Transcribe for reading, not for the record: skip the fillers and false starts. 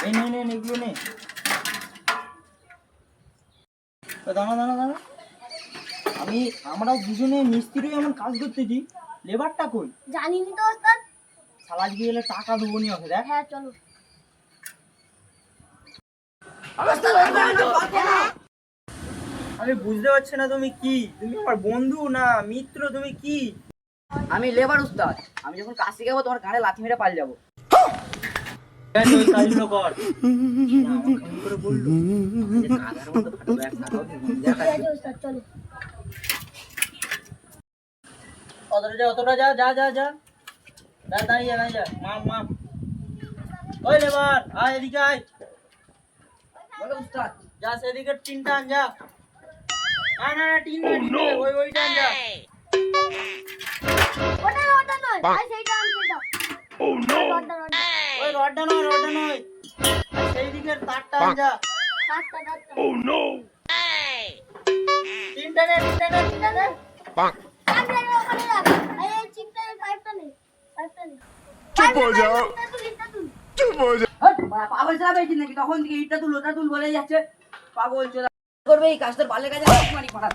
এই নে নে এগুলো নে। দাঁড়া দাঁড়া দাঁড়া, আমরা দুজনে মিস্ত্রি এমন কাজ করতেছি, লেবারটা কই? জানিনি তো ওস্তাদ। শালা আজকে গেলে টাকা দেবো নি ওকে, দেখ। হ্যাঁ চলো। আমি বুঝতে পারছি না তুমি কি, তুমি আমার বন্ধু না মিত্র, তুমি কি? আমি লেবার উস্তাদ। আমি যখন কাজ শিখাবো তোমার গাড়ে লাথি মেরে পাল যাবো। ওই কাজগুলো কর। আমার ফোন করে বললো যে কাদার মতো ফাটবে, এক টাকাও দেবো না, দেখ। ঠিক আছে ওস্তাদ চলো। অতটা যা যা যা যা যা, দাঁড়িয়ে যা, মাপ মাপ। ওই লেবার আয়, এদিকে আয়। বলো উস্তাদ। যা সেদিকে টিনটা আন, যা। না না না, টিন না, টিন না, ওইটা আন, যা। ওটা নয়, ভাই সেইটা আন সেইটা। ও নো। ওই রডটা নয়, আর সেই দিকের তারটা আন, যা। কাটটা। ও নো। টিনটা নে। কাটটা ওখানে রাখ। এই চিকটার পাইপটা নে। চুপ হয়ে যাও। চুপ হয়ে যাও। পাগল ছেলে পেয়েছি নাকি? তখন থেকে ইটটা তুল ওটা তুল বলে যাচ্ছে। পাগল ছেলে করবে এই কাজ, তোর ভালো কাজে মারি পাড়া।